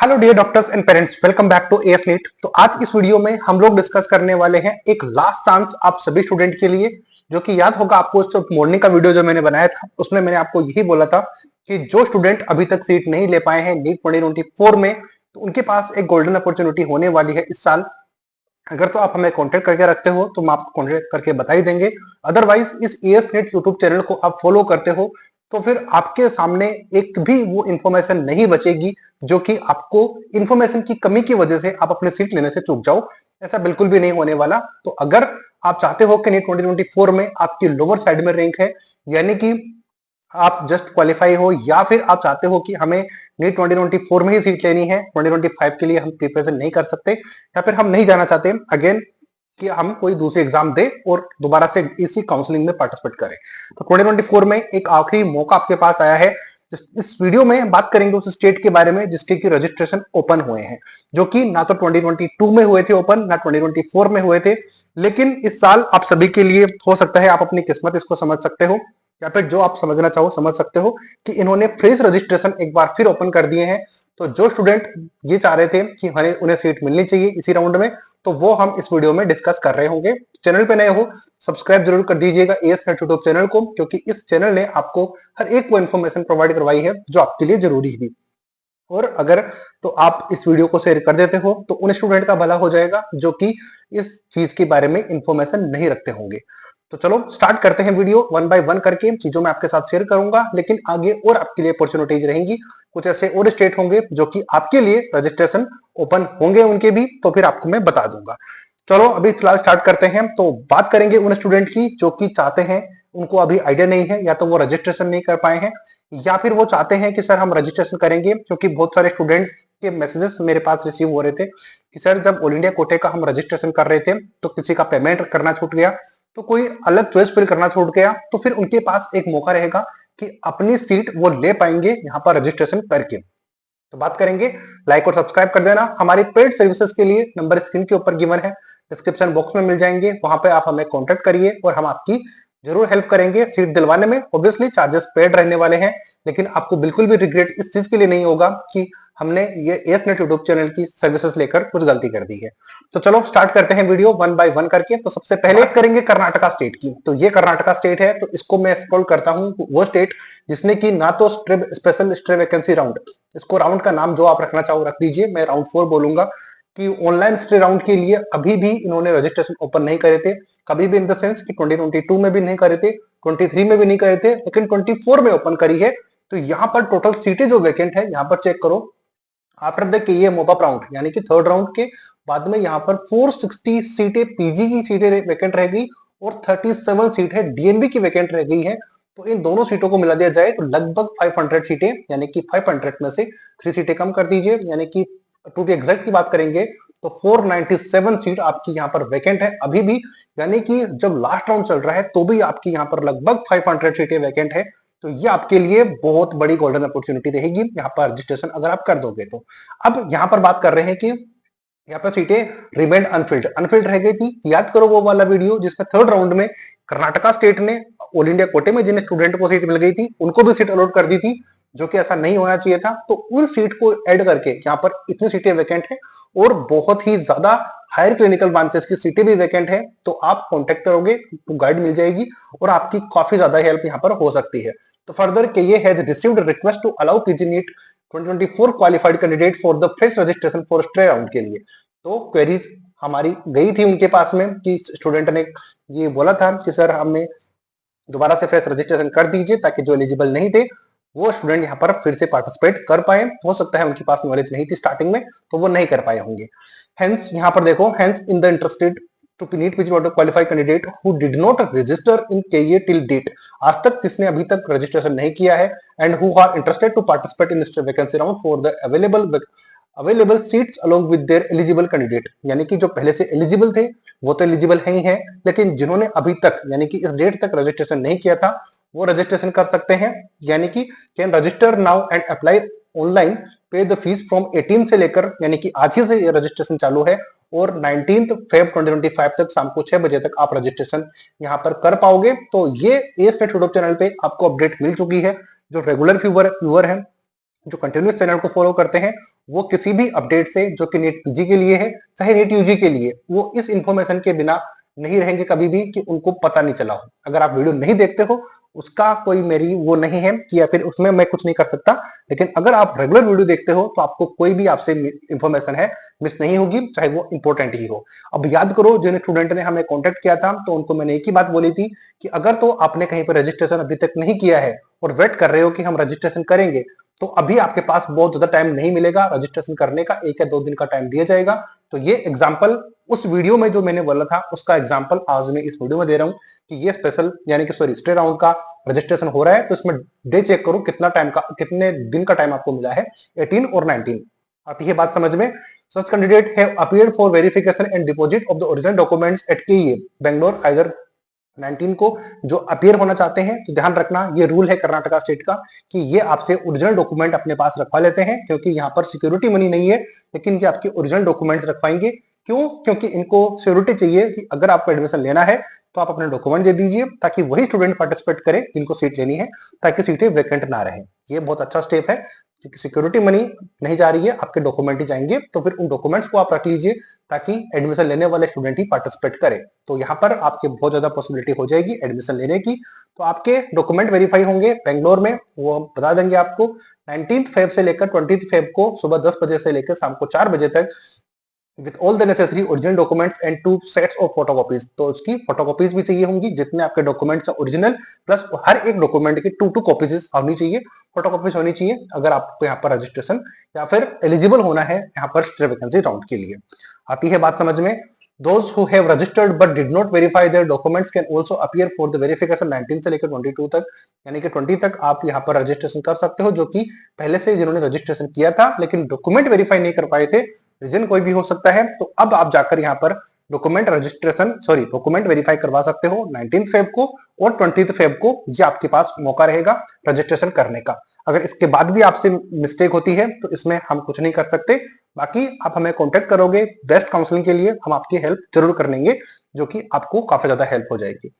Hello dear doctors and parents, welcome back to AS NEET. तो आज इस video में हम लोग डिस्कस करने वाले हैं एक लास्ट चांस आप सभी स्टूडेंट के लिए। जो कि याद होगा आपको, उस मॉर्निंग का वीडियो जो मैंने बनाया था उसमें मैंने आपको यही बोला था कि जो स्टूडेंट अभी तक सीट नहीं ले पाए हैं नीट 2024 में, तो उनके पास एक गोल्डन अपॉर्चुनिटी होने वाली है इस साल। अगर तो आप हमें कॉन्टेक्ट करके रखते हो तो हम आपको कॉन्टेक्ट करके बता ही देंगे। अदरवाइज इस एएस नेट यूट्यूब चैनल को आप फॉलो करते हो तो फिर आपके सामने एक भी वो इंफॉर्मेशन नहीं बचेगी जो कि आपको इंफॉर्मेशन की कमी की वजह से आप अपने सीट लेने से चूक जाओ। ऐसा बिल्कुल भी नहीं होने वाला। तो अगर आप चाहते हो कि नीट 2024 में आपकी लोअर साइड में रैंक है, यानी कि आप जस्ट क्वालिफाई हो, या फिर आप चाहते हो कि हमें नीट 2024 में ही सीट लेनी है, 2025 के लिए हम प्रिपरेशन नहीं कर सकते, या फिर हम नहीं जाना चाहते अगेन कि हम कोई दूसरी एग्जाम दे और दोबारा से इसी काउंसलिंग में पार्टिसिपेट करें, तो 2024 में एक आखिरी मौका आपके पास आया है। इस वीडियो में बात करेंगे उस स्टेट के बारे में जिसके की रजिस्ट्रेशन ओपन हुए हैं, जो कि ना तो 2022 में हुए थे ओपन, ना 2024 में हुए थे। लेकिन इस साल आप सभी के लिए हो सकता है आप अपनी किस्मत इसको समझ सकते हो, या फिर जो आप समझना चाहो समझ सकते हो कि इन्होंने फ्रेश रजिस्ट्रेशन एक बार फिर ओपन कर दिए हैं। तो जो स्टूडेंट ये चाह रहे थे कि उन्हें सीट मिलनी चाहिए इसी राउंड में, तो वो हम इस वीडियो में डिस्कस कर रहे होंगे। चैनल पे नए हो सब्सक्राइब जरूर कर दीजिएगा एएस नेट यूट्यूब चैनल को, क्योंकि इस चैनल ने आपको हर एक वो इन्फॉर्मेशन प्रोवाइड करवाई है जो आपके लिए जरूरी थी। और अगर तो आप इस वीडियो को शेयर कर देते हो तो उन स्टूडेंट का भला हो जाएगा जो कि इस चीज के बारे में इंफॉर्मेशन नहीं रखते होंगे। तो चलो स्टार्ट करते हैं वीडियो। वन बाय वन करके चीजों में आपके साथ शेयर करूंगा, लेकिन आगे और आपके लिए अपॉर्चुनिटीज रहेंगी। कुछ ऐसे और स्टेट होंगे जो कि आपके लिए रजिस्ट्रेशन ओपन होंगे उनके भी, तो फिर आपको मैं बता दूंगा। चलो अभी फिलहाल स्टार्ट करते हैं। तो बात करेंगे उन स्टूडेंट की जो कि चाहते हैं, उनको अभी आइडिया नहीं है, या तो वो रजिस्ट्रेशन नहीं कर पाए हैं, या फिर वो चाहते हैं कि सर हम रजिस्ट्रेशन करेंगे, क्योंकि बहुत सारे स्टूडेंट्स के मैसेजेस मेरे पास रिसीव हो रहे थे कि सर जब ऑल इंडिया कोटे का हम रजिस्ट्रेशन कर रहे थे तो किसी का पेमेंट करना छूट गया, तो कोई अलग चॉइस फिल करना छूट गया, तो फिर उनके पास एक मौका रहेगा कि अपनी सीट वो ले पाएंगे यहाँ पर रजिस्ट्रेशन करके। तो बात करेंगे, लाइक और सब्सक्राइब कर देना। हमारी पेड सर्विसेज के लिए नंबर स्क्रीन के ऊपर गिवन है, डिस्क्रिप्शन बॉक्स में मिल जाएंगे, वहां पे आप हमें कांटेक्ट करिए और हम आपकी जरूर हेल्प करेंगे सीट दिलवाने में। ऑब्वियसली चार्जेस पेड रहने वाले हैं, लेकिन आपको बिल्कुल भी रिग्रेट इस चीज के लिए नहीं होगा कि हमने ये एएस नेट यूट्यूब चैनल की सर्विसेज लेकर कुछ गलती कर दी है। तो चलो स्टार्ट करते हैं वीडियो वन बाय वन करके। तो सबसे पहले बात करेंगे कर्नाटका स्टेट की। तो ये कर्नाटका स्टेट है, तो इसको मैं स्क्रॉल करता हूँ। वो स्टेट जिसने की ना तो स्पेशल स्ट्रे वैकेंसी राउंड, इसको राउंड का नाम जो आप रखना चाहो रख दीजिए, मैं राउंड 4 बोलूंगा, कि ऑनलाइन स्टे राउंड के लिए कभी भी इन्होंने रजिस्ट्रेशन ओपन नहीं करे थे। कभी भी इन द सेंस कि 2022 में भी नहीं करे थे, 23 में भी नहीं करे थे, लेकिन 24 में ओपन करी है। तो यहाँ पर टोटल सीटें जो वैकेंट है यहाँ पर चेक करो। आफ्टर द ये मोपअप राउंड यानी कि थर्ड राउंड के बाद में यहाँ पर 460 सीटें पीजी की सीटें वैकेंट रह गई और 37 सीट है डीएनबी की वैकेंट रह गई है। तो इन दोनों सीटों को मिला दिया जाए तो लगभग 500 सीटें, यानी कि 500 में से 3 सीटें कम कर दीजिए, यानी कि टू बी एग्जैक्ट की बात करेंगे तो 497 सीट आपकी यहाँ पर वैकेंट है अभी भी। यानी कि जब लास्ट राउंड चल रहा है तो भी आपकी यहाँ पर लगभग 500 सीटें वैकेंट है। तो ये आपके लिए बहुत बड़ी गोल्डन अपॉर्चुनिटी रहेगी यहाँ पर रजिस्ट्रेशन अगर आप कर दोगे तो। अब यहाँ पर बात कर रहे हैं कि यहाँ पर सीटें रिमेंड अनफिल्ड अनफिल्ड रह गई थी। याद करो वो वाला वीडियो जिसमें थर्ड राउंड में कर्नाटका स्टेट ने ऑल इंडिया कोटे में जिन स्टूडेंट को सीट मिल गई थी उनको भी सीट अलॉट कर दी थी, जो कि ऐसा नहीं होना चाहिए था। तो उन सीट को ऐड करके यहाँ पर इतनी सीटें वैकेंट है और बहुत ही ज्यादा हायर क्लिनिकल ब्रांचेस की सीटें भी वैकेंट है। तो आप कॉन्टेक्ट करोगे तो गाइड मिल जाएगी और आपकी काफी ज्यादा हेल्प यहाँ पर हो सकती है। तो फर्दर के ये has received request to allow PG NEET 2024 qualified candidate for the fresh registration for stray round के लिए। तो क्वेरीज हमारी गई थी उनके पास में कि स्टूडेंट ने ये बोला था कि सर हमें दोबारा से फ्रेश रजिस्ट्रेशन कर दीजिए ताकि जो एलिजिबल नहीं थे वो स्टूडेंट यहाँ पर फिर से पार्टिसिपेट कर पाए। हो सकता है उनके पास नॉलेज नहीं थी स्टार्टिंग में तो वो नहीं कर पाए होंगे। हेंस यहाँ पर देखो, hence in the interested to NEET PG qualified candidate who did not register in KA till date, आज तक जिसने अभी तक रजिस्ट्रेशन नहीं किया है, and who are interested to participate in vacancy round for the available seats along with their eligible candidate, यानी कि जो पहले से एलिजिबल थे वो तो एलिजिबल है ही है, लेकिन जिन्होंने अभी तक यानी कि इस डेट तक रजिस्ट्रेशन नहीं किया था वो रजिस्ट्रेशन कर सकते हैं। यानी कि can register now and apply online, पे द फीस फ्रॉम 18 से लेकर, यानी कि आज ही से ये रजिस्ट्रेशन चालू है और 19 फेब 2025 तक शाम को 6 बजे तक आप रजिस्ट्रेशन यहाँ पर कर पाओगे। तो ये एएस नेट यूट्यूब चैनल पे आपको अपडेट मिल चुकी है। जो रेगुलर व्यूअर है जो कंटिन्यूस चैनल को फॉलो करते हैं वो किसी भी अपडेट से जो कि नेट पीजी के लिए है चाहे नेट यूजी के लिए, वो इस इंफॉर्मेशन के बिना नहीं रहेंगे कभी भी कि उनको पता नहीं चला हो। अगर आप वीडियो नहीं देखते हो उसका कोई मेरी वो नहीं है कि या फिर उसमें मैं कुछ नहीं कर सकता, लेकिन अगर आप रेगुलर वीडियो देखते हो तो आपको कोई भी आपसे इंफॉर्मेशन है मिस नहीं होगी, चाहे वो इंपॉर्टेंट ही हो। अब याद करो जिन स्टूडेंट ने हमें कॉन्टेक्ट किया था तो उनको मैंने एक ही बात बोली थी कि अगर तो आपने कहीं पर रजिस्ट्रेशन अभी तक नहीं किया है और वेट कर रहे हो कि हम रजिस्ट्रेशन करेंगे, तो अभी आपके पास बहुत ज्यादा टाइम नहीं मिलेगा रजिस्ट्रेशन करने का, 1 या 2 दिन का टाइम दिया जाएगा। तो ये एग्जाम्पल उस वीडियो में जो मैंने बोला था उसका एग्जाम्पल आज मैं इस वीडियो में दे रहा हूं कि ये स्पेशल यानी कि सॉरी स्टे राउंड का रजिस्ट्रेशन हो रहा है। तो इसमें डे चेक करो कितने दिन का टाइम आपको मिला है, 18 और 19। आती है बात समझ में। Such candidate have appeared for verification and deposit of the original documents at KEA Bangalore either 19 को जो अपीयर होना चाहते हैं, तो ध्यान रखना ये रूल है कर्नाटका स्टेट का कि ये आपसे ओरिजिनल डॉक्यूमेंट अपने पास रखवा लेते हैं, क्योंकि यहाँ पर सिक्योरिटी मनी नहीं है, लेकिन ये आपके ओरिजिनल डॉक्यूमेंट्स रखवाएंगे। क्यों? क्योंकि इनको सिक्योरिटी चाहिए कि अगर आपको एडमिशन लेना है तो आप अपने डॉक्यूमेंट दे दीजिए ताकि वही स्टूडेंट पार्टिसिपेट करे जिनको सीट लेनी है, ताकि सीटें वैकेंट ना रहे। ये बहुत अच्छा स्टेप है क्योंकि सिक्योरिटी मनी नहीं जा रही है, आपके डॉक्यूमेंट ही जाएंगे। तो फिर उन डॉक्यूमेंट्स को आप रख लीजिए ताकि एडमिशन लेने वाले स्टूडेंट ही पार्टिसिपेट करे। तो यहाँ पर आपके बहुत ज्यादा पॉसिबिलिटी हो जाएगी एडमिशन लेने की। तो आपके डॉक्यूमेंट वेरीफाई होंगे बेंगलोर में, वो हम बता देंगे आपको 19 फेब से लेकर 20 फेब को सुबह 10 बजे से लेकर शाम को 4 बजे तक with all the necessary original documents and 2 sets of photocopies. तो उसकी फोटोकॉपीज भी चाहिए होंगी, जितने आपके डॉक्यूमेंट्स है ओरिजिनल प्लस हर एक डॉक्यूमेंट की 2 कॉपीज होनी चाहिए, फोटोकॉपीज होनी चाहिए अगर आपको यहाँ पर रजिस्ट्रेशन या फिर एलिजिबल होना है यहाँ पर स्टे वैकेंसी राउंड के लिए। आती है बात समझ में। Those who have registered but did not verify their documents can also appear for the verification 19 से लेकर 22 तक, यानी कि 20 तक आप यहाँ पर रजिस्ट्रेशन कर सकते हो, जो कि पहले से जिन्होंने रजिस्ट्रेशन किया था लेकिन डॉक्यूमेंट वेरीफाई नहीं कर पाए थे, रीजन कोई भी हो सकता है। तो अब आप जाकर यहाँ पर डॉक्यूमेंट वेरीफाई करवा सकते हो 19 फेब को और 20 फेब को, ये आपके पास मौका रहेगा रजिस्ट्रेशन करने का। अगर इसके बाद भी आपसे मिस्टेक होती है तो इसमें हम कुछ नहीं कर सकते, बाकी आप हमें कांटेक्ट करोगे बेस्ट काउंसलिंग के लिए, हम आपकी हेल्प जरूर कर लेंगे, जो कि आपको काफी ज्यादा हेल्प हो जाएगी।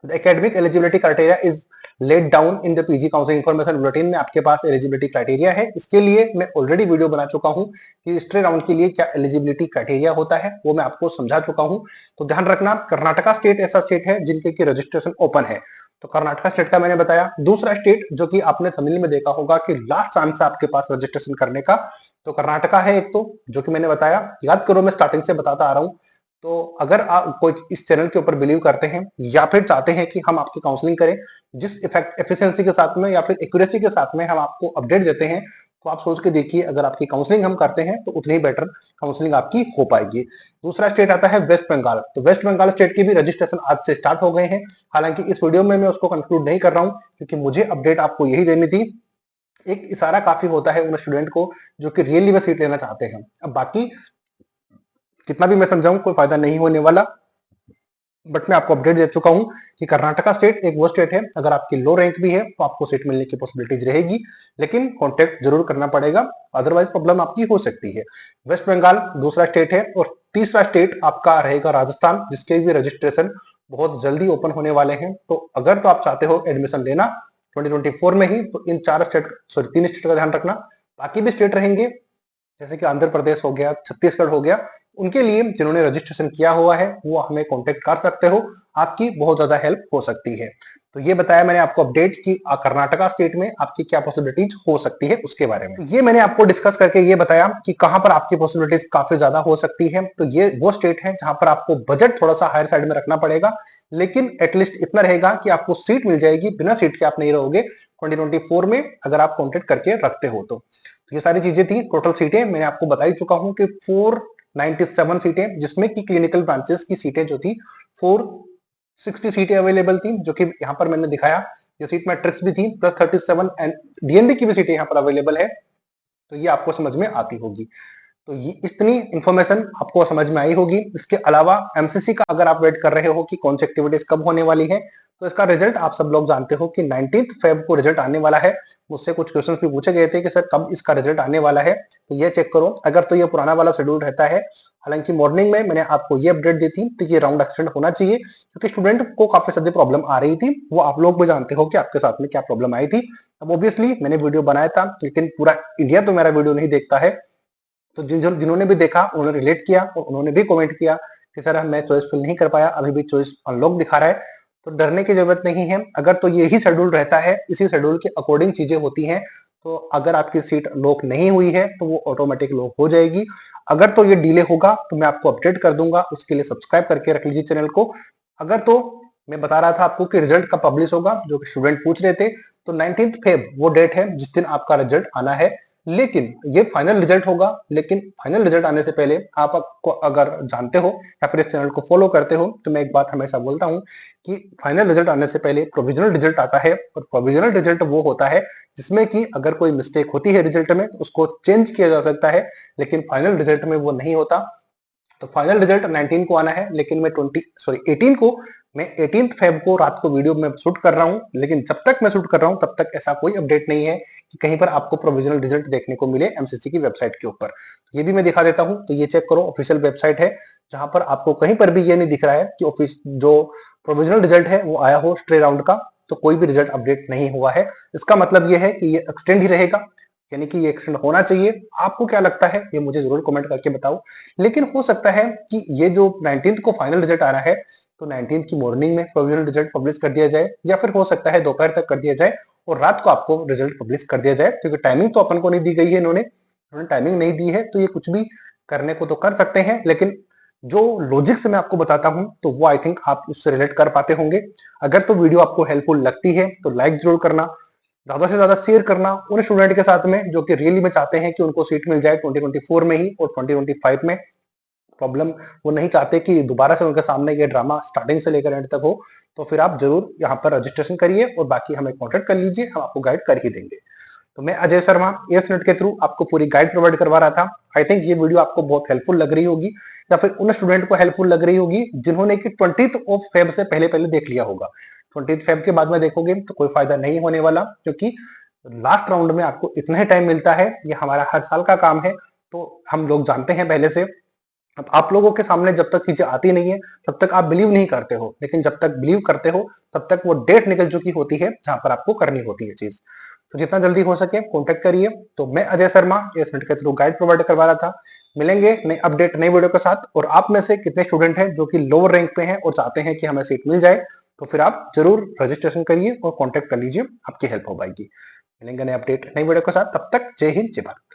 The academic eligibility criteria is laid down in the PG Counseling Information Bulletin में आपके पास एलिजिबिलिटी क्राइटेरिया है। इसके लिए मैं ऑलरेडी वीडियो बना चुका हूं कि स्टे राउंड के लिए क्या एलिजिबिलिटी क्राइटेरिया होता है, वो मैं आपको समझा चुका हूं। तो ध्यान रखना कर्नाटका स्टेट ऐसा स्टेट है जिनके की रजिस्ट्रेशन ओपन है, तो कर्नाटका स्टेट का मैंने बताया। दूसरा स्टेट जो कि आपने थंबनेल में देखा होगा कि लास्ट चांस है आपके पास रजिस्ट्रेशन करने का, तो कर्नाटका है एक, तो जो कि मैंने बताया, याद करो मैं स्टार्टिंग से बताता आ रहा हूं। तो अगर आप कोई इस चैनल के ऊपर बिलीव करते हैं या फिर चाहते हैं कि हम आपकी काउंसलिंग करें जिस एफिशिएंसी के साथ में या फिर एक्यूरेसी के साथ में हम आपको अपडेट देते हैं, तो आप सोच के देखिए अगर आपकी काउंसलिंग हम करते हैं तो उतनी ही बेटर काउंसलिंग आपकी हो पाएगी। दूसरा स्टेट आता है वेस्ट बंगाल। तो वेस्ट बंगाल स्टेट की भी रजिस्ट्रेशन आज से स्टार्ट हो गए हैं, हालांकि इस वीडियो में मैं उसको कंक्लूड नहीं कर रहा हूं क्योंकि मुझे अपडेट आपको यही देनी थी। एक इशारा काफी होता है उन स्टूडेंट को जो कि रियली में सीट लेना चाहते हैं। अब बाकी कितना भी मैं समझाऊं कोई फायदा नहीं होने वाला, बट मैं आपको अपडेट दे चुका हूं कि कर्नाटका स्टेट एक वो स्टेट है, अगर आपकी लो रैंक भी है तो आपको सीट मिलने की पॉसिबिलिटीज रहेगी, लेकिन कांटेक्ट जरूर करना पड़ेगा, अदरवाइज प्रॉब्लम आपकी हो सकती है। वेस्ट बंगाल दूसरा स्टेट है और तीसरा स्टेट आपका रहेगा राजस्थान, जिसके भी रजिस्ट्रेशन बहुत जल्दी ओपन होने वाले हैं। तो अगर तो आप चाहते हो एडमिशन लेना 2024 में ही, तो इन 3 स्टेट का ध्यान रखना। बाकी भी स्टेट रहेंगे जैसे कि आंध्र प्रदेश हो गया, छत्तीसगढ़ हो गया, उनके लिए जिन्होंने रजिस्ट्रेशन किया हुआ है वो हमें कांटेक्ट कर सकते हो, आपकी बहुत ज्यादा हेल्प हो सकती है। तो ये बताया मैंने आपको अपडेट कि कर्नाटका स्टेट में आपकी क्या पॉसिबिलिटीज हो सकती है उसके बारे में। ये मैंने आपको डिस्कस करके ये बताया कि कहां पर आपकी पॉसिबिलिटीज काफी ज्यादा हो सकती है। तो ये वो स्टेट है जहां पर आपको बजट थोड़ा सा हायर साइड में रखना पड़ेगा, लेकिन एटलीस्ट इतना रहेगा कि आपको सीट मिल जाएगी, बिना सीट के आप नहीं रहोगे 2024 में अगर आप कॉन्टेक्ट करके रखते हो तो। ये सारी चीजें थी। टोटल सीटें मैंने आपको बता ही चुका हूं कि 497 सीटें, जिसमें की क्लिनिकल ब्रांचेस की सीटें जो थी 460 सीटें अवेलेबल थी, जो कि यहाँ पर मैंने दिखाया। ये सीट मैट्रिक्स भी थी प्लस 37 एंड डीएनबी की भी सीटें यहाँ पर अवेलेबल है, तो ये आपको समझ में आती होगी। तो ये इतनी इंफॉर्मेशन आपको समझ में आई होगी। इसके अलावा एमसीसी का अगर आप वेट कर रहे हो कि कौन सी एक्टिविटीज कब होने वाली है, तो इसका रिजल्ट आप सब लोग जानते हो कि 19 फेब को रिजल्ट आने वाला है। मुझसे कुछ क्वेश्चंस भी पूछे गए थे कि सर कब इसका रिजल्ट आने वाला है, तो ये चेक करो। अगर तो ये पुराना वाला शेड्यूल रहता है, हालांकि मॉर्निंग में मैंने आपको ये अपडेट दी थी, तो ये राउंड एक्सटेंड होना चाहिए क्योंकि स्टूडेंट को काफी ज्यादा प्रॉब्लम आ रही थी। वो आप लोग भी जानते हो कि आपके साथ में क्या प्रॉब्लम आई थी। अब ऑब्वियसली मैंने वीडियो बनाया था, लेकिन पूरा इंडिया तो मेरा वीडियो नहीं देखता है, तो जिन्होंने भी देखा उन्होंने रिलेट किया और उन्होंने भी कमेंट किया कि सर मैं चॉइस फिल नहीं कर पाया, अभी भी चॉइस अनलॉक दिखा रहा है। तो डरने की जरूरत नहीं है। अगर तो यही शेड्यूल रहता है, इसी शेड्यूल के अकॉर्डिंग चीजें होती हैं, तो अगर आपकी सीट लॉक नहीं हुई है तो वो ऑटोमेटिक लॉक हो जाएगी। अगर तो ये डिले होगा तो मैं आपको अपडेट कर दूंगा, उसके लिए सब्सक्राइब करके रख लीजिए चैनल को। अगर तो मैं बता रहा था आपको कि रिजल्ट कब पब्लिश होगा, जो कि स्टूडेंट पूछ रहे थे, तो 19 फेब वो डेट है जिस दिन आपका रिजल्ट आना है। लेकिन ये फाइनल रिजल्ट होगा। लेकिन फाइनल रिजल्ट आने से पहले आपको अगर जानते हो या फिर इस चैनल को फॉलो करते हो, तो मैं एक बात हमेशा बोलता हूं कि फाइनल रिजल्ट आने से पहले प्रोविजनल रिजल्ट आता है। और प्रोविजनल रिजल्ट वो होता है जिसमें कि अगर कोई मिस्टेक होती है रिजल्ट में तो उसको चेंज किया जा सकता है, लेकिन फाइनल रिजल्ट में वो नहीं होता। तो फाइनल रिजल्ट 19 को आना है, लेकिन मैं 18 को, मैं 18 फेब को रात को वीडियो में शूट कर रहा हूं। लेकिन जब तक मैं शूट कर रहा हूं तब तक ऐसा कोई अपडेट नहीं है कि कहीं पर आपको प्रोविजनल रिजल्ट देखने को मिले एमसीसी की वेबसाइट के ऊपर। ये भी मैं दिखा देता हूं, तो ये चेक करो, ऑफिशियल वेबसाइट है जहां पर आपको कहीं पर भी ये नहीं दिख रहा है कि ऑफिस जो प्रोविजनल रिजल्ट है वो आया हो स्ट्रे राउंड का। तो कोई भी रिजल्ट अपडेट नहीं हुआ है। इसका मतलब ये है कि ये एक्सटेंड ही रहेगा, यानी कि ये एक्सटेंड होना चाहिए। आपको क्या लगता है ये मुझे जरूर कमेंट करके बताओ। लेकिन हो सकता है कि ये जो 19 को फाइनल रिजल्ट आ रहा है, तो 19 की मॉर्निंग में प्रोविजनल रिजल्ट पब्लिश कर दिया जाए, या फिर हो सकता है दोपहर तक कर दिया जाए और रात को आपको रिजल्ट पब्लिश कर दिया जाए। क्योंकि टाइमिंग तो अपन को नहीं दी गई है, इन्होंने टाइमिंग नहीं दी है, तो ये कुछ भी करने को तो कर सकते हैं। लेकिन जो लॉजिक से मैं आपको बताता हूं, तो वो आई थिंक आप उससे रिलेट कर पाते होंगे। अगर तो वीडियो आपको हेल्पफुल लगती है तो लाइक जरूर करना, ज्यादा से ज्यादा शेयर करना उन स्टूडेंट के साथ में जो कि रियली में चाहते हैं कि उनको सीट मिल जाए 2024 में ही और 2025 में। प्रॉब्लम वो नहीं चाहते कि दोबारा से उनके सामने ये ड्रामा स्टार्टिंग से लेकर एंड तक हो। तो फिर आप जरूर यहाँ पर रजिस्ट्रेशन करिए और बाकी हमें कॉन्टेक्ट कर लीजिए, हम आपको गाइड कर ही देंगे। तो मैं अजय शर्मा एसनेट के थ्रू आपको पूरी गाइड प्रोवाइड करवा रहा था। आई थिंक ये वीडियो आपको बहुत हेल्पफुल लग रही होगी, या फिर उन स्टूडेंट को हेल्पफुल लग रही होगी जिन्होंने कि 20 ऑफ फेब से पहले पहले देख लिया होगा। 20 फेब के बाद में देखोगे तो कोई फायदा नहीं होने वाला, क्योंकि लास्ट राउंड में आपको इतना ही टाइम मिलता है। ये हमारा हर साल का काम है, तो हम लोग जानते हैं पहले से। अब आप लोगों के सामने जब तक चीजें आती नहीं है तब तक आप बिलीव नहीं करते हो, लेकिन जब तक बिलीव करते हो तब तक वो डेट निकल चुकी होती है जहां पर आपको करनी होती है चीज। तो जितना जल्दी हो सके कॉन्टेक्ट करिए। तो मैं अजय शर्मा एसनेट के थ्रू गाइड प्रोवाइड करवा रहा था। मिलेंगे नए अपडेट नई वीडियो के साथ। और आप में से कितने स्टूडेंट हैं जो कि लोअर रैंक पे हैं और चाहते हैं कि हमें सीट मिल जाए, तो फिर आप जरूर रजिस्ट्रेशन करिए और कॉन्टेक्ट कर लीजिए, आपकी हेल्प हो पाएगी। मिलेंगे नए अपडेट नई वीडियो के साथ, तब तक जय हिंद जय भारत।